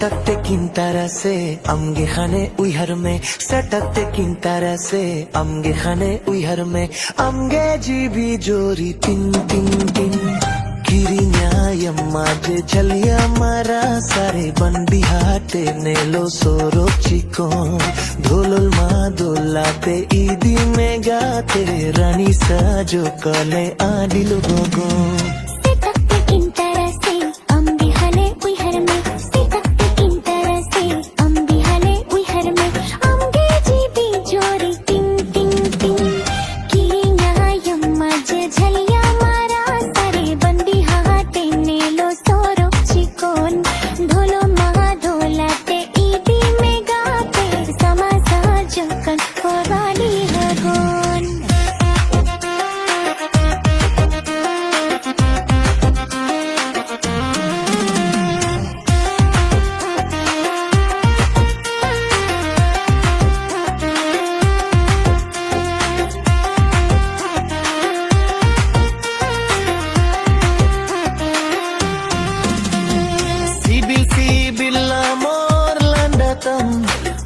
Setakte kintarase amge khane uihar me Setakte kintarase amge khane uihar me Amge jibi jori tin tin tin Kirinya maje jaliya mara sare bandi hate nelo soro chikon Dholol ma dolate idi me gate rani sajo kale adilo gogon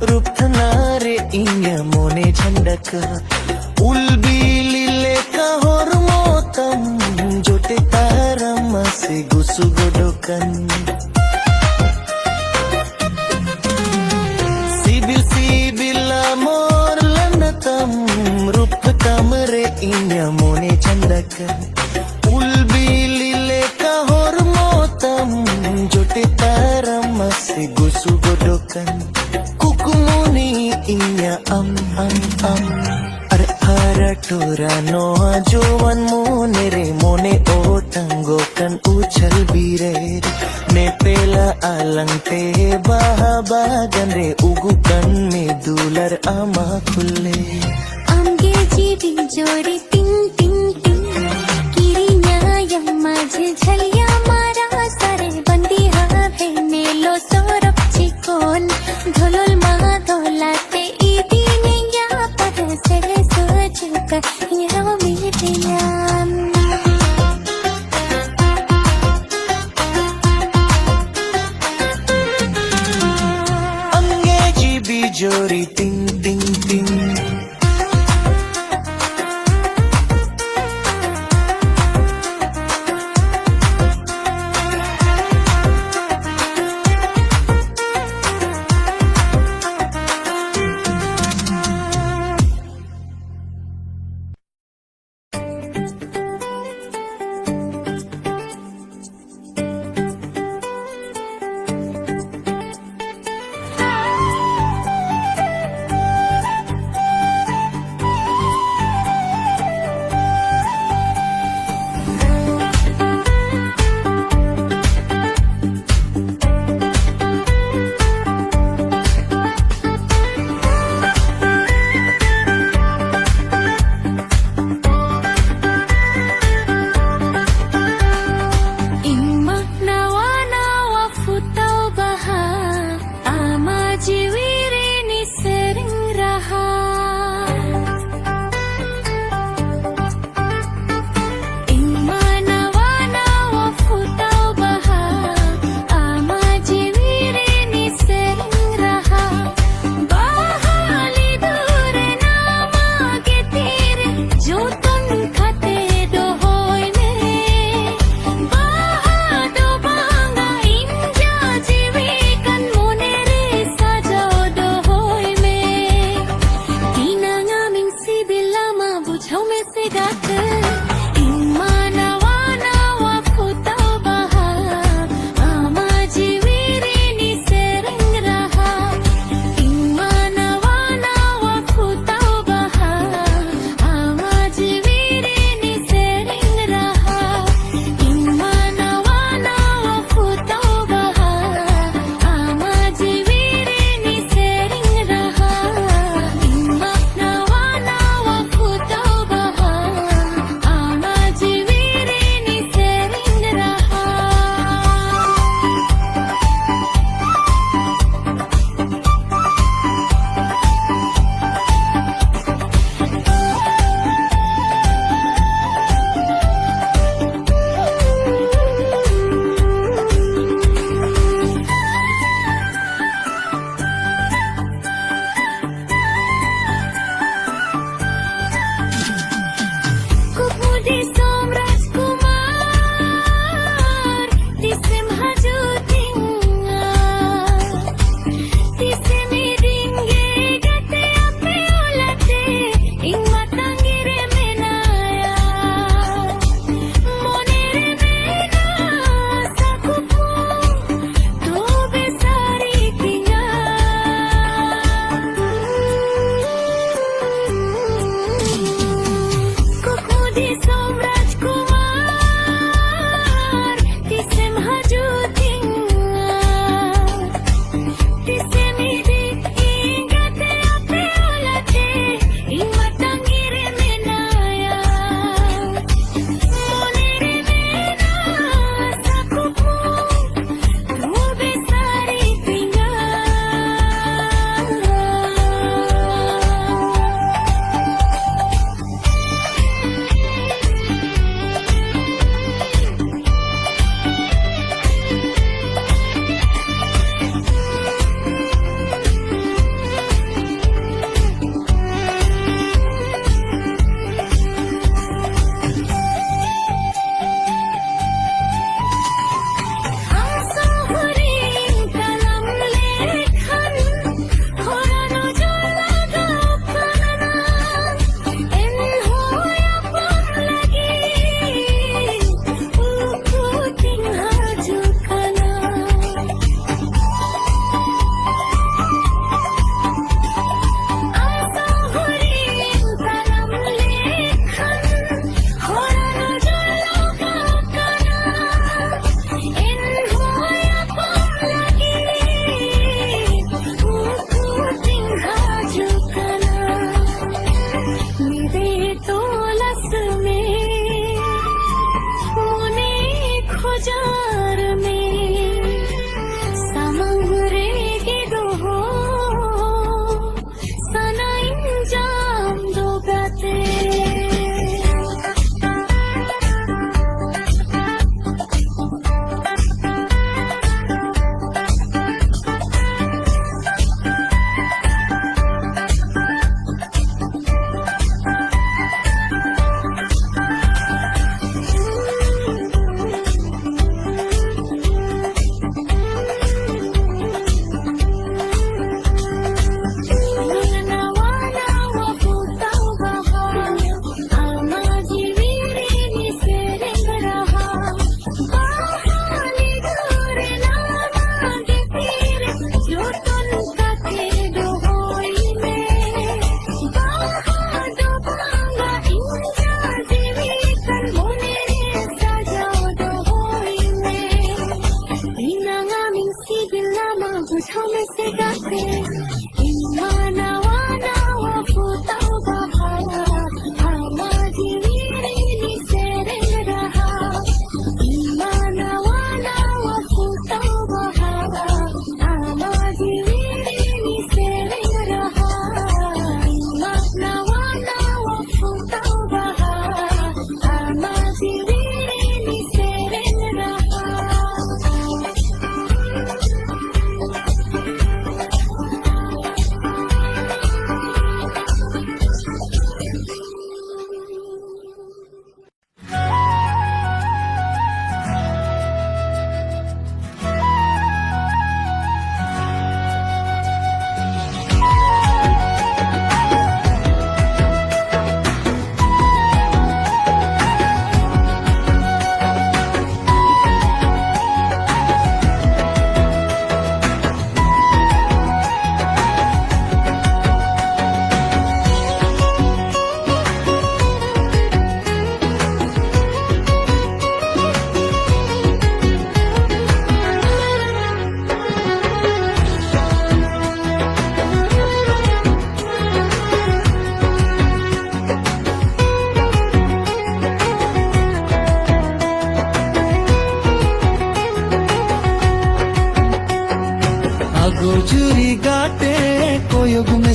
Rupthanare inya mone chandaka Ulbilile ka hormotam Jote tarama se gusu godokan Sibil amor landatam Rupthamare inya mone chandaka Ulbilile ka hormotam Jote tarama se gusu godokan Kukumuni inya am Are hara tora noa jovan mone re mone o tango kan uchal bire Ne pela alang te baha bagan re ugu kan me dular ama khulle Amge jibi jori ting ting ting Kirinya yang maje jaliya mara sare bandi have nelo sorap chikon Dholol ma dolate idi ne ya par se soch kar ya mitiyan Amge jibi jori ting ting ting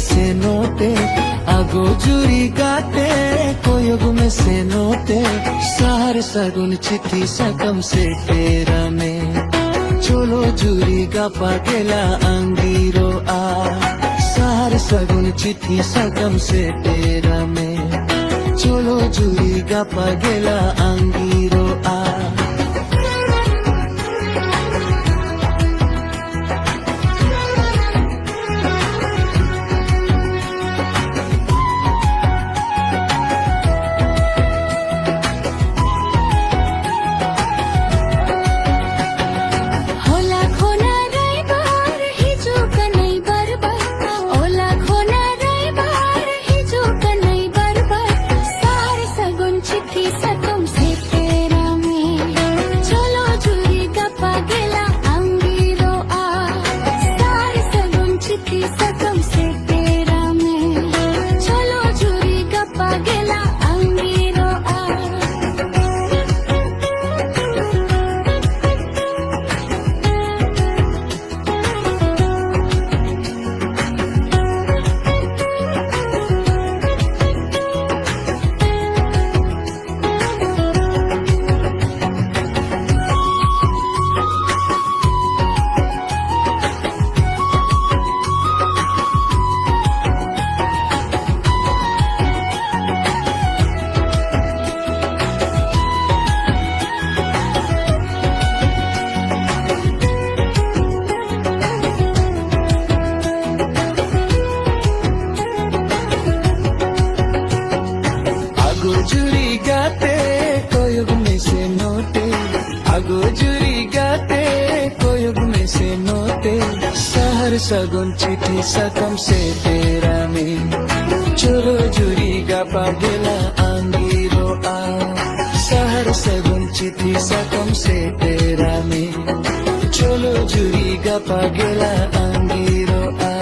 से नोते আগো জুরি গাতে কোয়গ में से नोते सार सगुन चिट्ठी सकम से तेरा में चलो জুরি গাপা গেলা अंगीरो आ सार सगुन चिट्ठी सकम से तेरा में चलो জুরি গাপা গেলা अंगीरो आ होला खोना रैबार हिजो कनै बरबर होला खोना रैबार हिजो कनै बरबर सार सगुन चिट्ठी सकम से तेरा में चलो जुरी गप्पा गेला अंगीरो आ सार सगुन चिट्ठी सकम से तेरा में चलो जुरी गप्पा गेला अंगीरो आ আগো জুরি গাতে কোয়গ में से नोते আগো জুরি গাতে कोयग में से नोते सहर सगुन चिट्ठी सकम से तेरा में चलो জুরি গাপা গেলা अंगीरो आ सहर सगुन चिट्ठी सकम से तेरा में चलो জুরি গাপা গেলা अंगीरो आ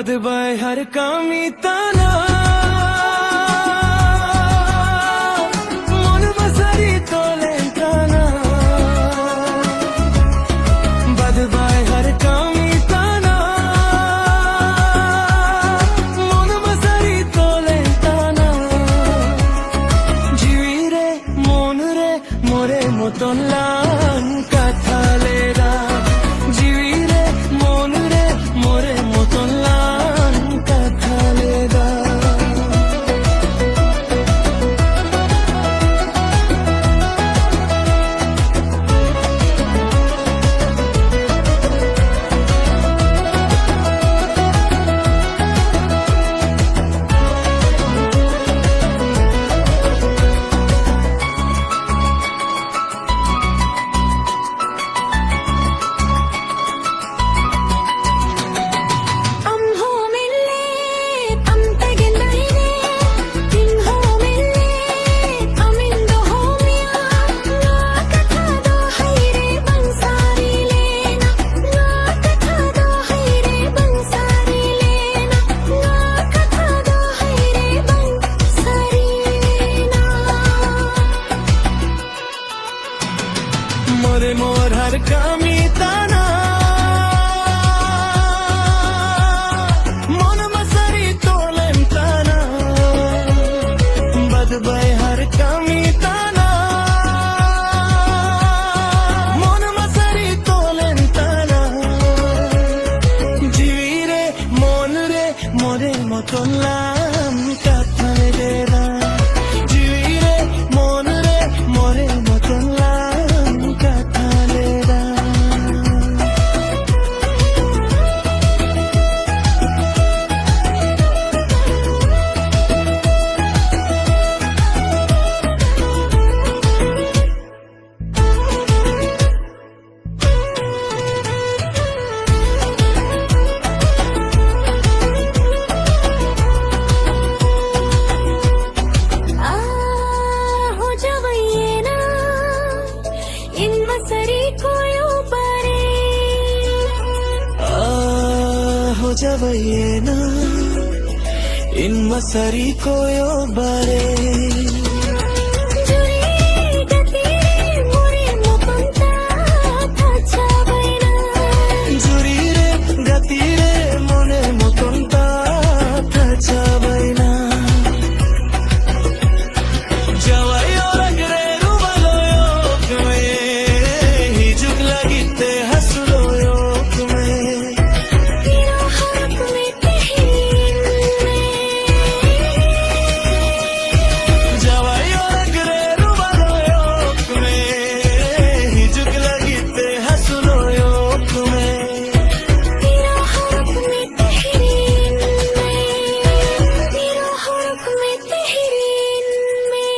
बदबाय हर कामी ताना मन बसरी तोले ताना बदबाय हर कामी ताना मन बसरी तोले ताना जीवी रे मन रे मोरे मतन लान कथा लेरा जीवी रे मन रे मोरे मतन लान कथा लेरा मोरे मोर हर कामी ताना मन मसरी तोलेम ताना बदबाय हर कामी ताना मन मसरी तोलेम ताना जीवी रे मन रे मोरे मतन लाम कथा लेरा जीवी रे मन रे मोरे मतन लाम कथा लेरा हो जावइये ना इन मसरी कोयो परे हो जावइये ना इन मसरी कोयो बारे जुरी गति मोरे मुकुंता थाचावइना जुरी रे गति रे मोने मुकुंता थाचावइना जवाई और अगरे रुबलोयो कमे हिजुक लगिते हसलोयो कमे तेरा हाथ में तहरीर में जवाई और अगरे रुबलोयो कमे हिजुक लगिते हसलोयो कमे तेरा हाथ में तहरीर में तेरा हाथ में तहरीर में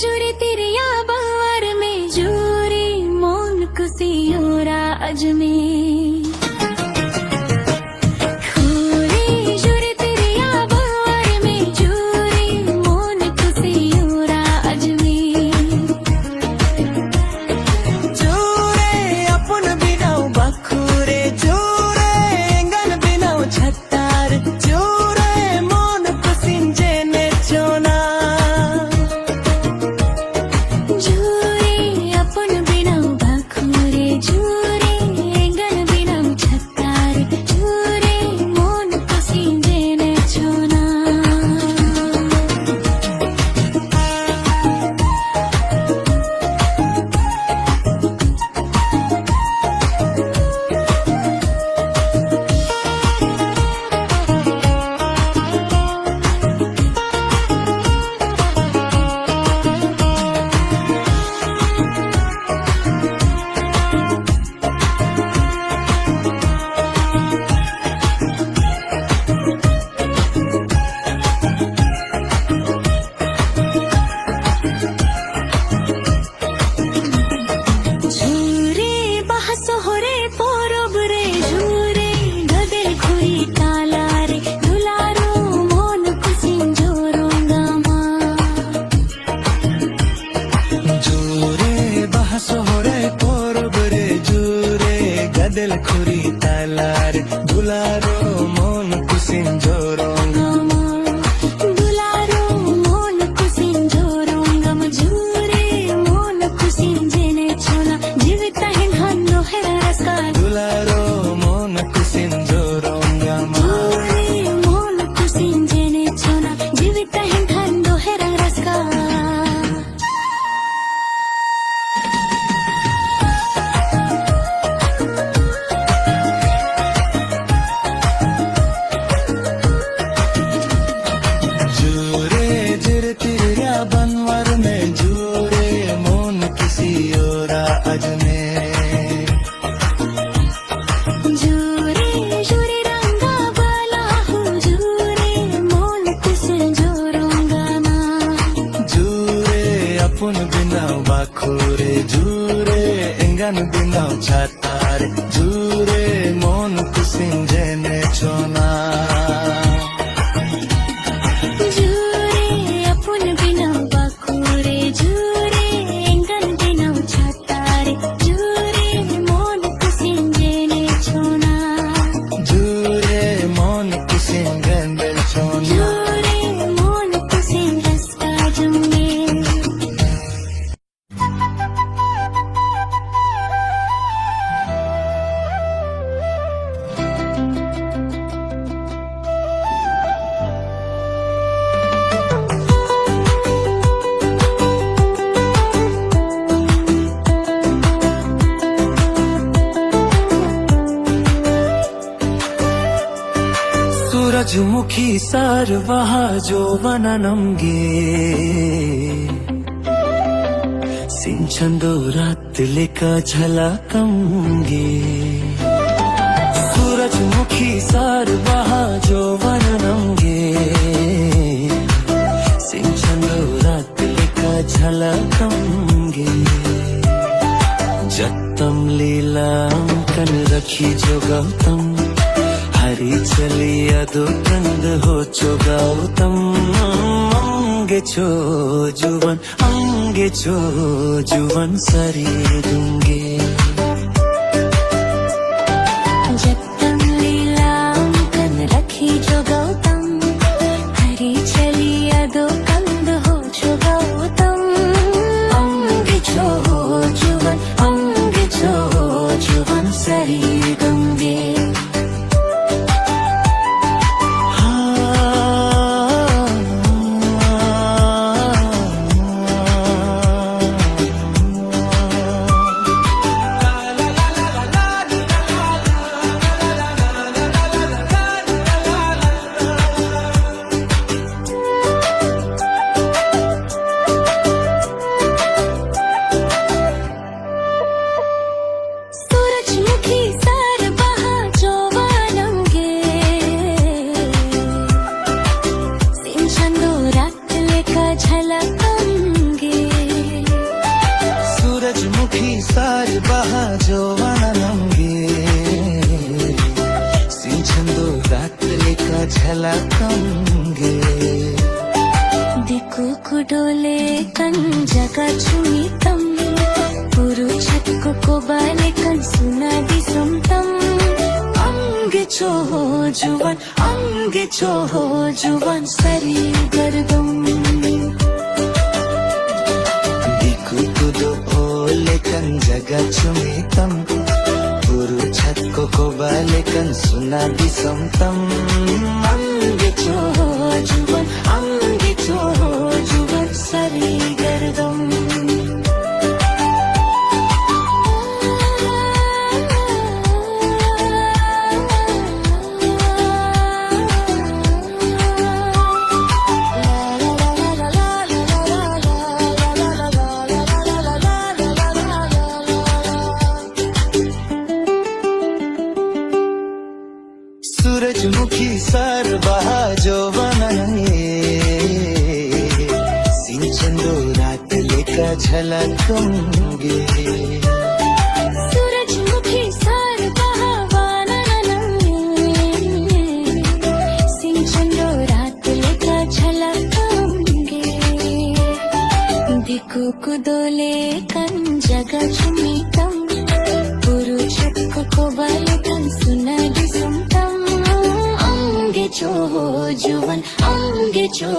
जुरी तेरे या बार में जुरी मोन कुसियोरा अजमेर जुरी तेरे या बार में जुरी मोन कुसियोरा अजमेर जोरे अपन बिनाउ बखुरे जोरे एंगन बिनाउ छत्तार जोरे मन कुसिंजे ने चोना जुरी अपन बिना भाखुरे जुरी एंगन খুরি তালার দুলারো মন কুসিন জোরঙ্গ দুলারো মন কুসিন জোরঙ্গম জুরে মন কুসিন জেনে ছোনা জীবিতা হেন হান্নো হেরাসকা দুলারো মন কুসিন জোরঙ্গম জুরে মন কুসিন জেনে ছোনা জীবিতা হেন হান্নো হেরাসকা জোরে জের তিরা बनवर में জোরে মন किसी और आज में জুরে জুরে রঙ্গা বালা হুজুরে মন কুসিন জোরঙ্গমা জুরে আপন বিনাও বাখুরে জুরে এঙ্গান বিনাও ছাতার জুরে মন কুসিন জেনে ছোনা জুরে আপন বিনা বাকুরে জুরে এঙ্গন বিনা ছাতারে জুরে মন কুসিন জেনে ছোনা জুরে মন কুসিন গেন্দে ছোনা জুরে মন কুসিন রাস্তা জমে सूरजमुखी सार वहा जो वन नमगे सिंचंदो रात लेका झलकंगे सूरजमुखी सार वहा जो वन नमगे सिंचंदो रात लेका झलकंगे जत्तम लीला अंकन रखी जो गौतम हरी चलिया दो कंद हो चो गौतम अंगे छो जुवन सरी दूंगे जत्तम लीलांकन रखी जो गौतम हरी चलिया दो कंद हो जो गौतम अंग छो जुवन सरी गंगे सूरजमुखी सार बहा जो वानंगे सिंचंदो रात लेका झलकंगे सूरजमुखी सार बहा जो वननंगे सिंचंदो रात लेका झलकंगे दिकु कुडोले कन जगा छुमितम पुरु छक्को को बाले कन सुना दी सुमतम अंग छो जुवन सरी गर्दम दिकु कुदो ओले कन जगा छुमितम पुरु छक्को को बाले कन सुना दी समतम अंग छो जुवन सरी गर्दम सूरजमुखी सार बहा जो वननंगे सिंचंदो रात लेका झलकंगे सूरजमुखी सार बहा वाननंगे सिंचंदो रात लेका झलकंगे दिकु कुदोले कन जगा छुमितम पुरु छक्को को बाले जुवन अंगे चो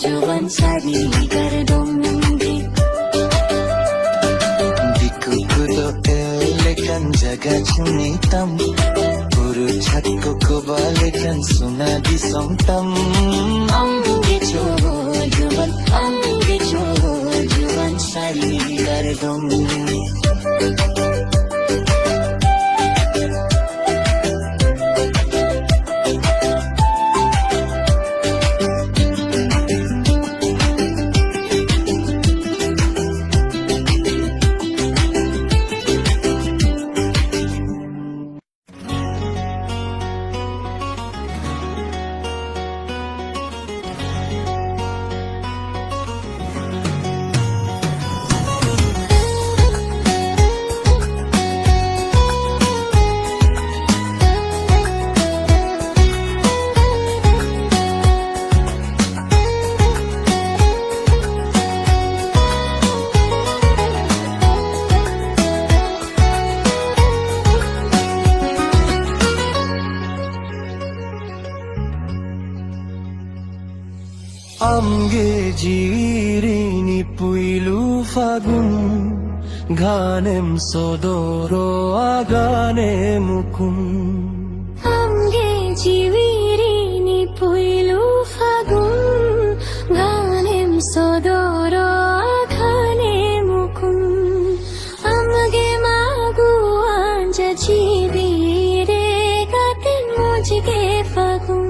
जुवन सारी गर्दोंगे Dikukudo elekan jaga chunitam Puru chakko kubalekan suna di somtam अंगे चो जुवन सारी गर्दोंगे Amge jirini puilu fagun Ganem sodoro agane mukun अंगे जीवीरीनी पुइलु फागुन गानेम सोदोरो आखाने मुकुन अमगे मागु आंजा जीवीरे गाते मुझगे फागुन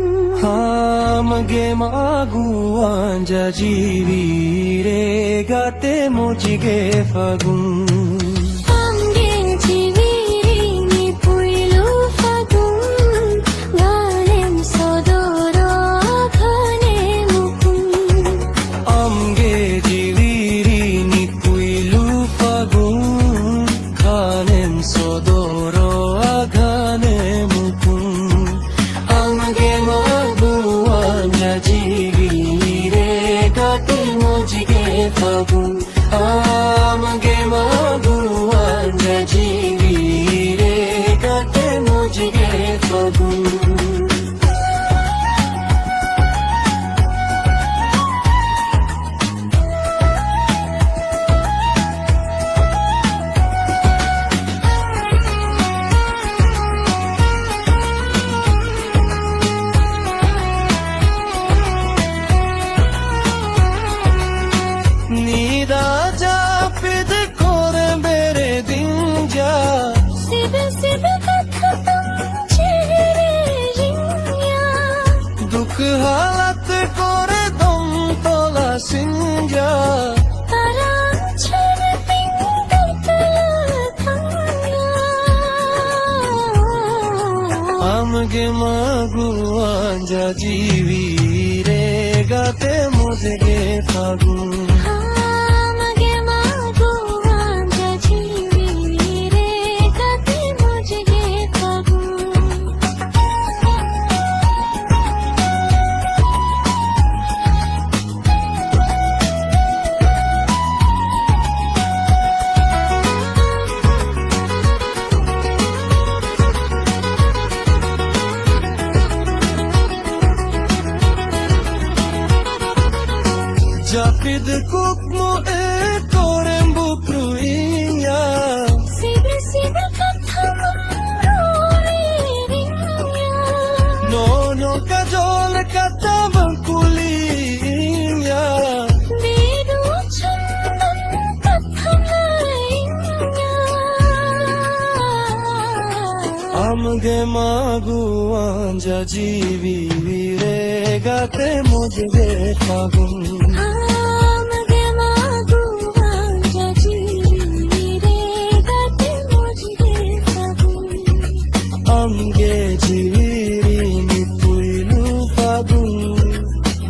Amge magu anja jivire gate mujige fagun अंगे जीवीरीनी पुइलु फागुन गानेम सोदोरो आखाने मुकुन Amge jivirini puilu fagun Ganem sodoro agane mukun Amge magu anja jivire gate mujige fagun Amge magu anja jivire gate mujige fagun Nida japid kore mere dinja सिब सिब कथा तुम चेहरे रिंया Dukh halat kore dom tola sinja तारा छर पिंगल तला Thanga Amge magu anja jivire gate mujge fagun आमगे मागो आंजा जीवीरे गाते मुझगे फागुन Japid kukmo e korembu pruiya सिब सिब कथा रोए रिंया No no kajol katabang kuliya बेदु चंदन कथा लाइया Amge magu anja jivire gate mujge fagun आमगे मागो आंजा जीवीरे गाते मुझगे फागुन Amge jivirini puilu fagun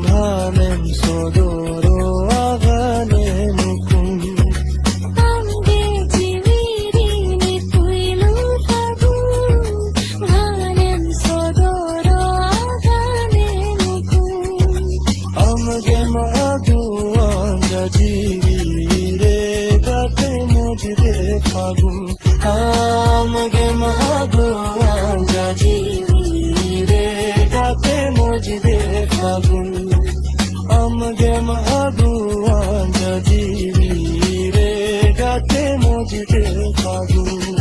Ganem sodoro agane mukun अंगे जीवीरीनी पुइलु फागुन गानेम सोदोरो आगाने मुकुन Amge magu anja jivire gate mujge fagun Amge magu anja jivire gate mujge fagun amge mahaguan jajiri re gate mojite fagun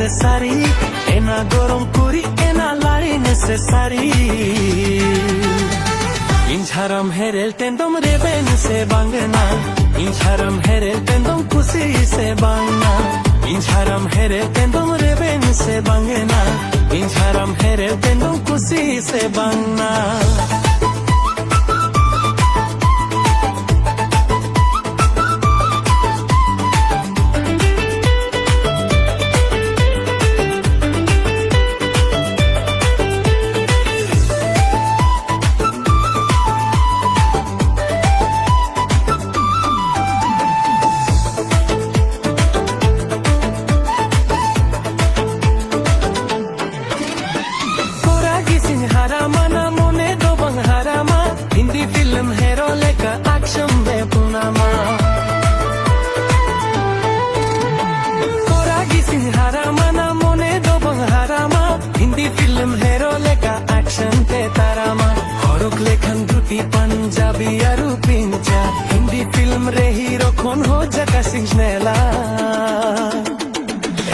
necessary, ena gorom kuri ena lari necessary. Incharam herel tendom reben se bangna, incharam herel tendom kusi se bangna, incharam herel tendom reben se bangna, incharam herel tendom kusi se bangna. এখন হচ্ছে কাশিং স্নেলা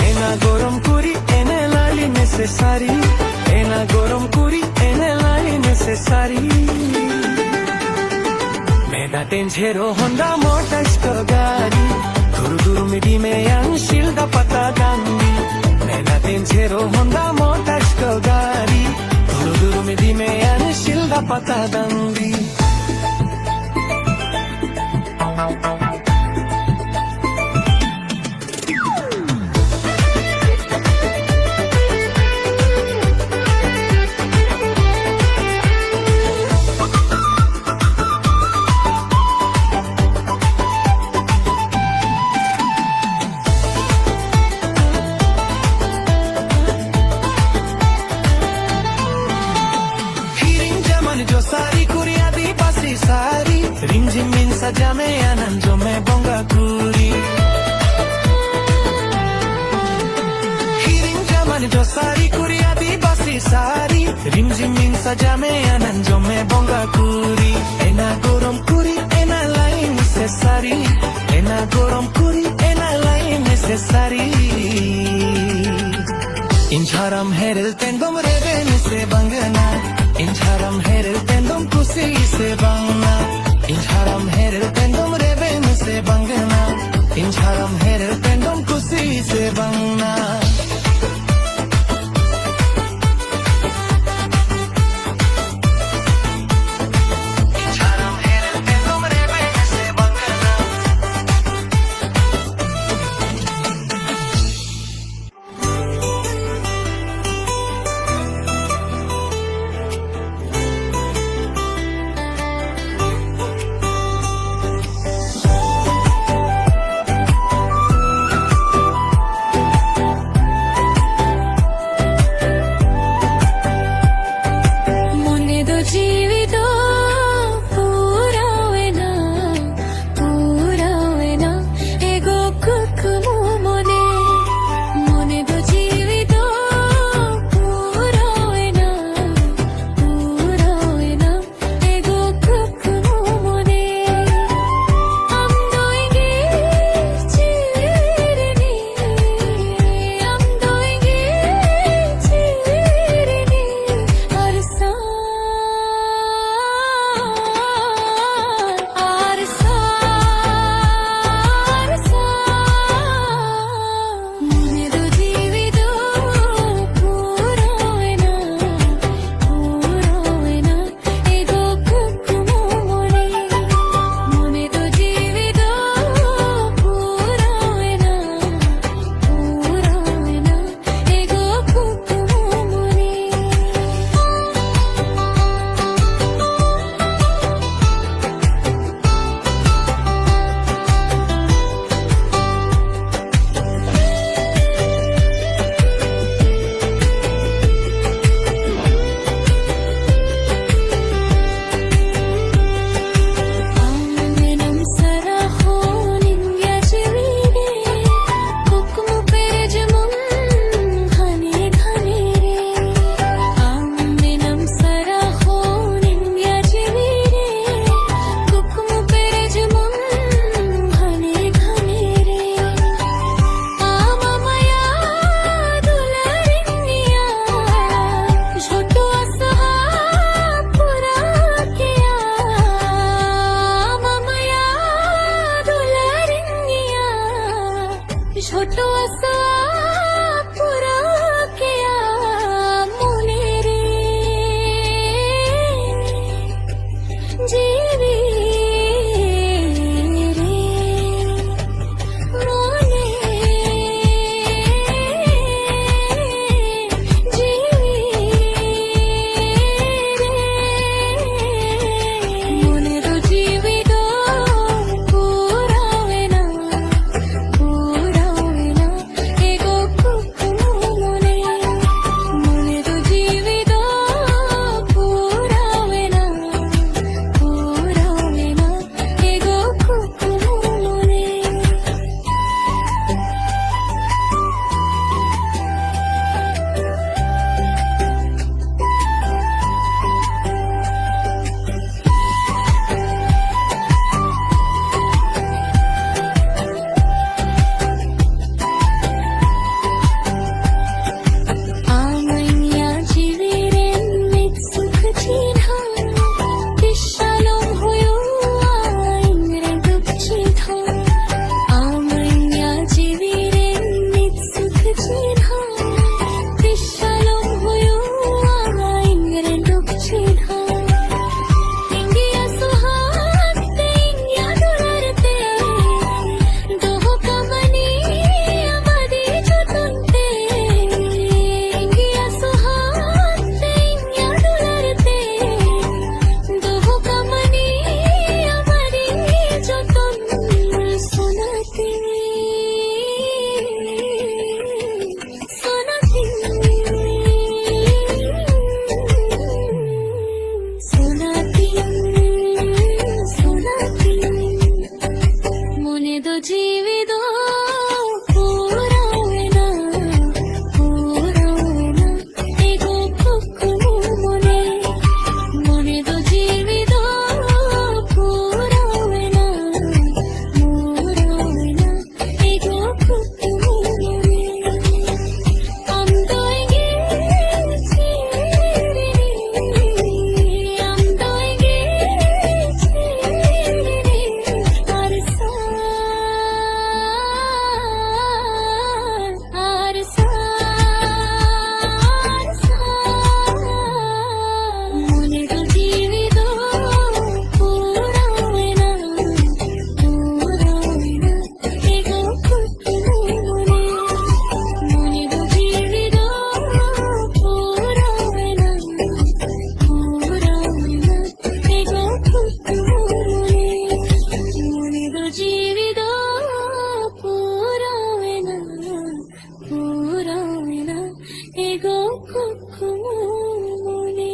এনা গরম করি এনে লালি necessary এনা গরম করি এনে লালি necessary মেডা টেনঝেরো Honda মোটাস্ক গাড়ি দুরু দুরু মিডি মেয়ান শিলদা পাতা গাঙ্গি মেডা টেনঝেরো হন্ডা মোটাস্ক গাড়ি দুরু দুরু মিডি মেয়ান শিলদা পাতা গাঙ্গি जो सारी कुरिया दी पासी सारी रिमझिम मिन सजा में आनंद जो मैं बोंगा कुरी हिरिंग जमन जो सारी कुरिया दी पासी सारी रिमझिम मिन सजा में आनंद जो मैं बोंगा कुरी एना गरम कुरी एना लाइन से सारी एना गरम कुरी एना लाइन से सारी इंझारम हेरल तेंदम रेबेन से बंगना इंझारम हेरल तेंदम कुसी से बंगना इंझारम हेरल तेंदम रेबेन से बंगना इंझारम हेरल तेंदम कुसी से बंगना एगो कुकुने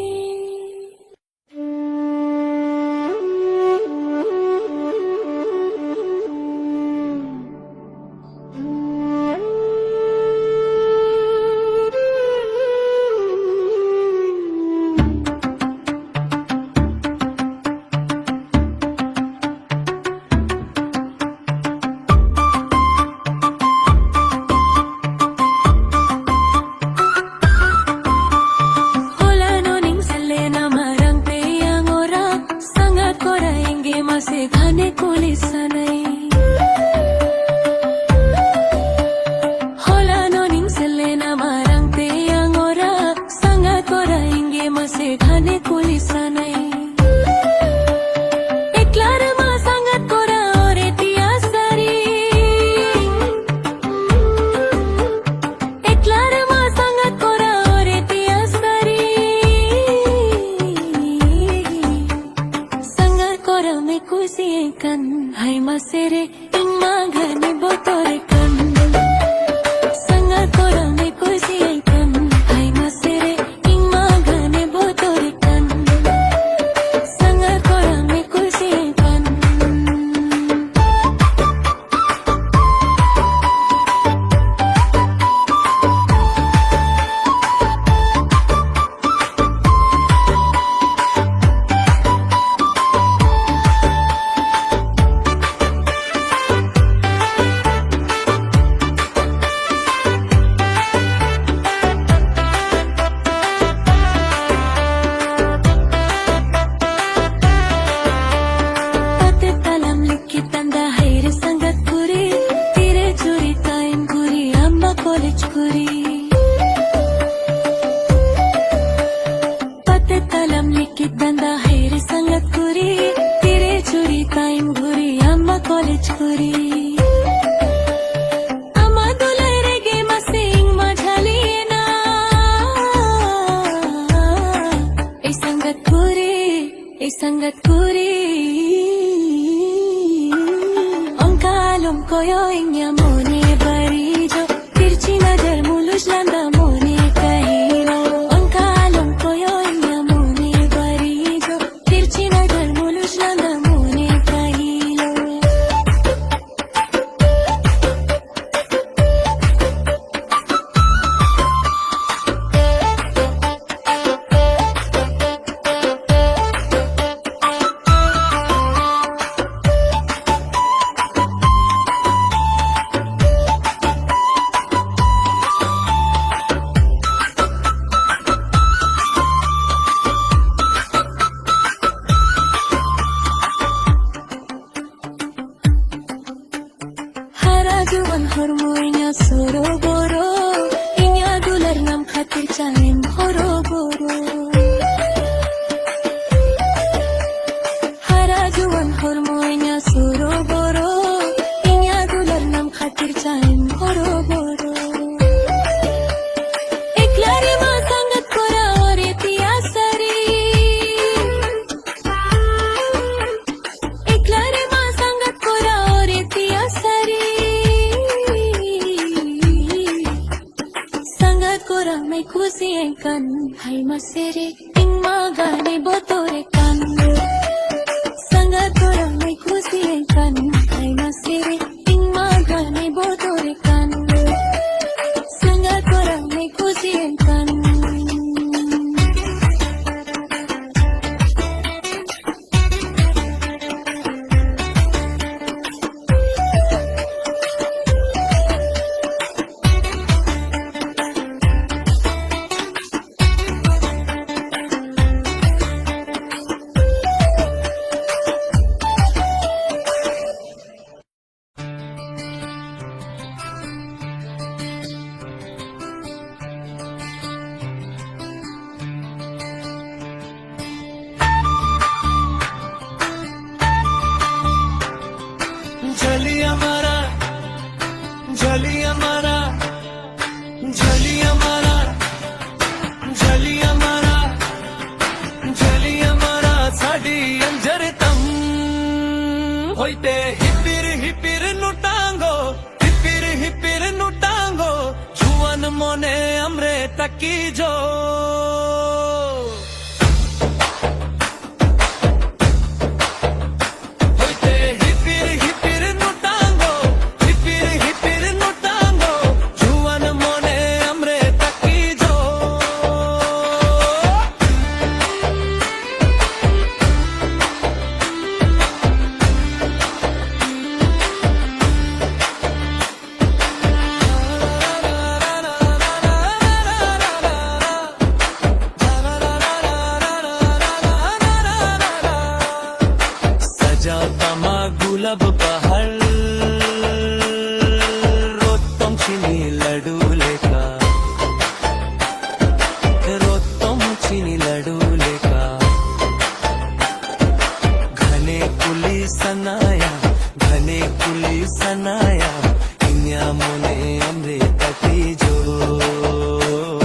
masih gane kulit sanai hola noning selena marang te yang ora sangat kora inge masih gane kulit sanai eklar ma sangat kora ore tia sari eklar ma sangat kora ore tia sari kora me kusi kan hai masere ing magani botore kan sangat kora me kusi kan hai masere ing magani botore kan sangat kora me kusi kan college kuri ama dolare ge masing majhalina ei sangat kuri onkalum koyo inya mone barijo tirchi nazar mulus landa mone kahino onkalum koyo inya mone barijo tirchi nazar mulus landa mone kahino Juan hormonya soro-boro inya dular nam khatir chaim horo-boro hara juan hormonya soro-boro inya dular nam khatir chaim horo-boro eklare ma sangat kora ore tia sari eklare ma sangat kora ore tia sari kora me kusi kan hai masere ing magane botore kan sangat kora me kusi kan hai masere ing magane botore kan sangat kora me kusi kan जलिया मारा जलिया मारा जलिया मारा जलिया मारा जलिया मारा साडी अंजर तम होइते हिपिर नु टांगो हिपिर नु टांगो जुवन মনে আমরে তাকি জো হইতে হিপির হিপির নুটাঙ্গো হিপির হিপির নুটাঙ্গো জুয়ান মনে আমরে তাকি জো सजाता माँ गुलाब बहर रोतम चीनी लड्डू लेका रोतम चीनी लड्डू लेका घने कुली सनाया इन्या मोने अमरे तकी जो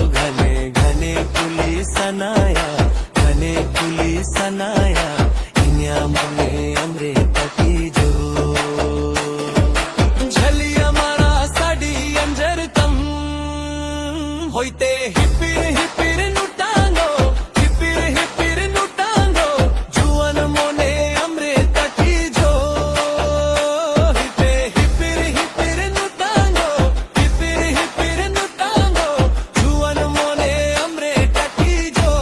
घने घने कुली सनाया इन्या मोने अमरे तकी जो झलिया मारा साडी अंजर तम होइते हिपिर हिपिर नुटांगो हिपिर हिपिर नुटांगो जुवन मोने अमरे तकी जो हिपे हिपिर हिपिर नुटांगो हिपिर हिपिर नुटांगो जुवन मोने अमरे तकी जो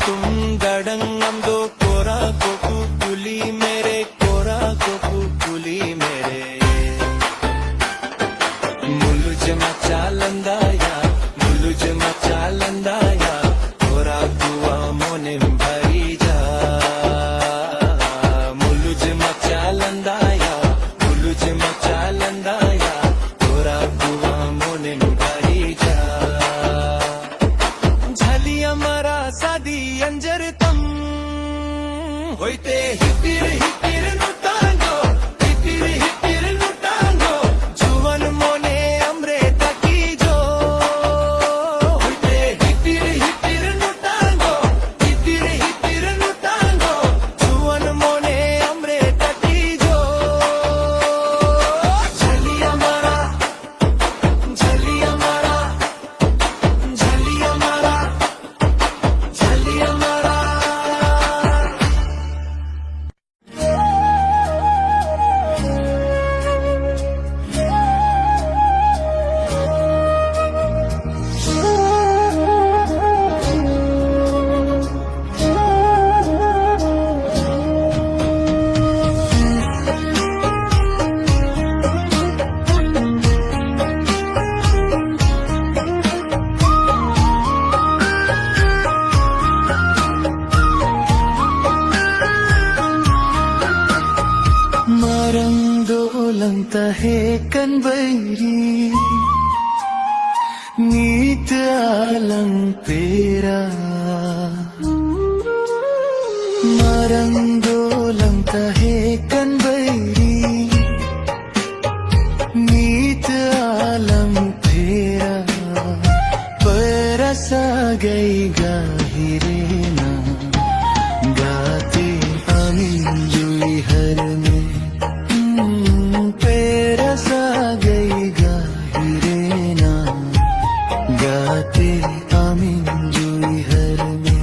तुम गडंगम दो कोरा कोकू कुली मेरे कोरा कोकू कुली मेरे मुलुज मचा लंदाया कोरा कुआ मोने भरी जा मुलुज मचा लंदाया कोरा कुआ मोने भरी जा झलिया मरा सादी अंजर तम होइते हिपिर हिपिर नुटांगो हिपिर हिपिर नुटांगो जुवन मोने अमरे तकी जो होइते हिपिर हिपिर नुटांगो हिपिर हिपिर नुटांगो जुवन मोने अमरे तकी जो झलिया मरा झलिया मरा झलिया मरा झलिया मरा मरंदोलंत है कनबैरी नीत आलंग पेरा मरंदोलंत है कनबैरी नीत आलंग पेरा परसा गई गाहिरे ना गाते अमीन जुई हर में पेरसा गई गाहिरे ना गाते अमीन जुई हर में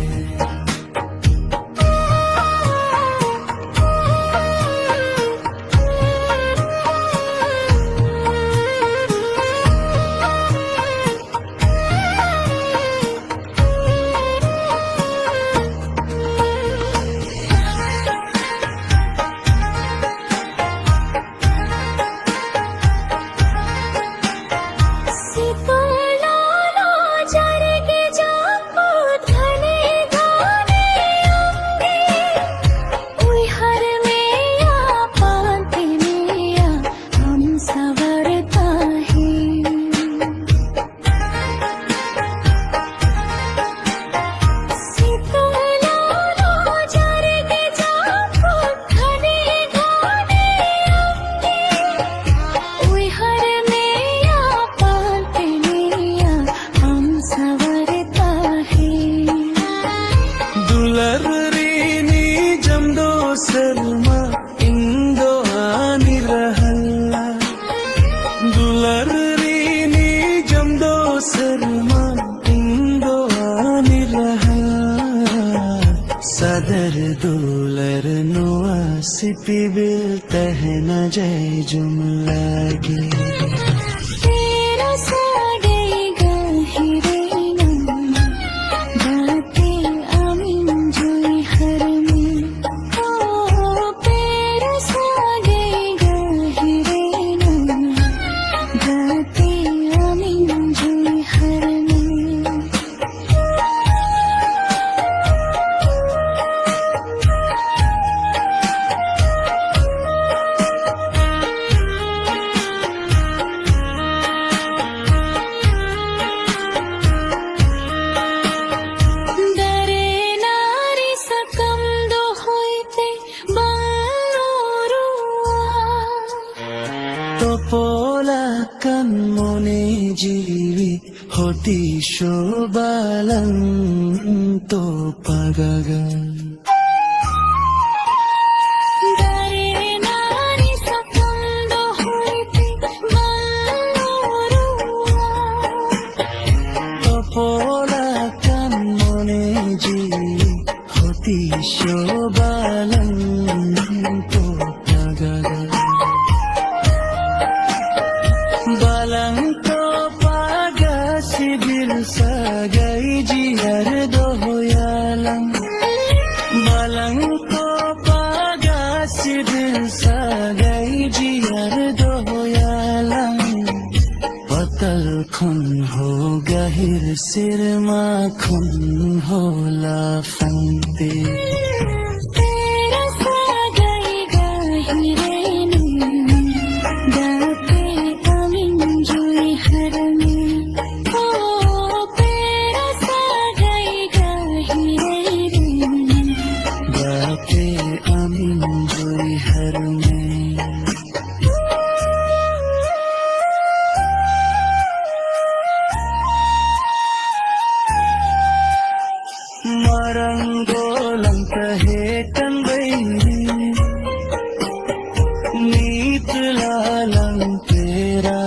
দুলার নোয়া সিপি বিল তহনা যায় জুম লাগে तेरा साडेगा हिरेनम गाते आमीन जुई हरमी ओ तेरा साडेगा हिरेनम गाते आमीन जुई हरमी दरे नारी सकम दो होइते बांगरुआ তোপলা কান মনে জিবি হতি শোবালং তো পাগাগান दरे नारी सकम दो होइते बांगरुआ তোপলা কান মনে জিবি হতি শোবালং তো পাগাগান বালং তো পাগা সিবিল সাগাই জিয়ার দোয়ালং বালং তো পাগা সিবিল সাগাই জিয়ার দোয়ালং পতল খুন হো গাহির সির মাখন होला फंदे तेरा साडेगा हिरेनम गाते आमीन जुई हरमी ओ तेरा साडेगा हिरेनम गाते आमीन जोई हर में मरंगोलम कहे कंबई नीत लालम तेरा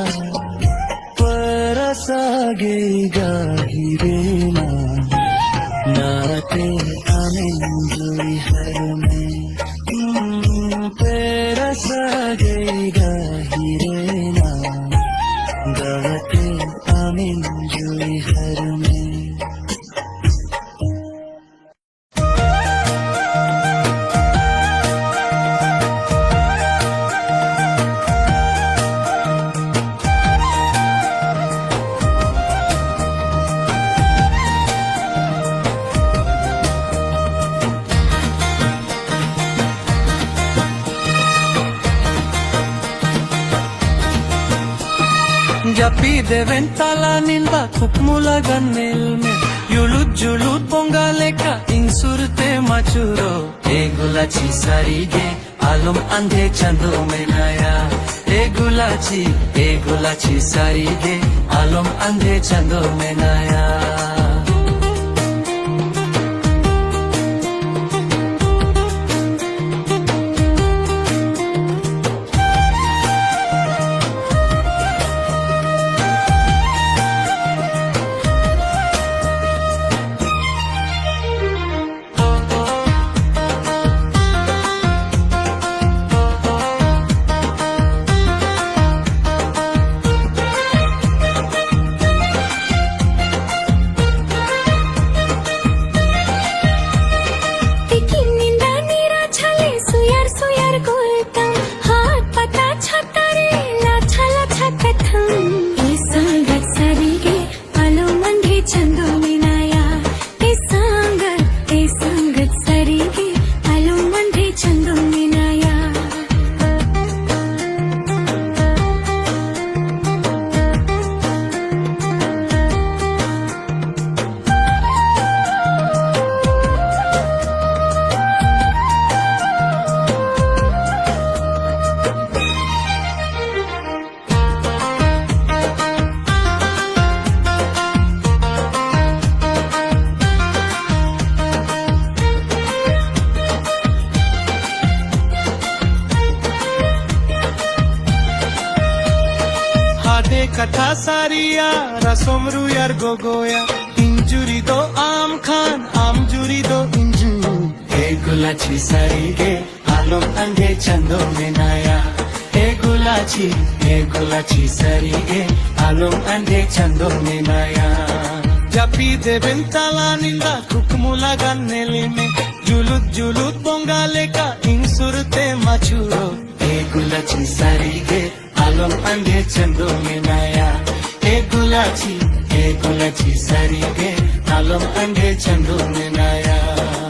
परसागे गाहिरेना नाते आमीन जोई हर में परसागे गाहिरेना गाते आमीन जोई हर में Japi de ventala ninba kupmula ganil me yulut julut pongaleka insurte machuro egulachi sarige alum andhe chando menaya egulachi sarige alum andhe chando menaya कथा सारिया रसोमरू यार गोगोया इंजुरी दो आम खान आम जुरी दो इंजू गुलाची सारी गे आलम अंधे चंदो में नाया गुलाची सारी गे आलम अंधे चंदो में नाया जपी देवें ताला निंदा कुकमुला गन्नेली में जुलुत बोंगाले का इंसुरते मचुरो गुलाची सारी गे आलम अंधे चंदो में नाया गुलाची सारी गे आलम अंधे चंदो में नाया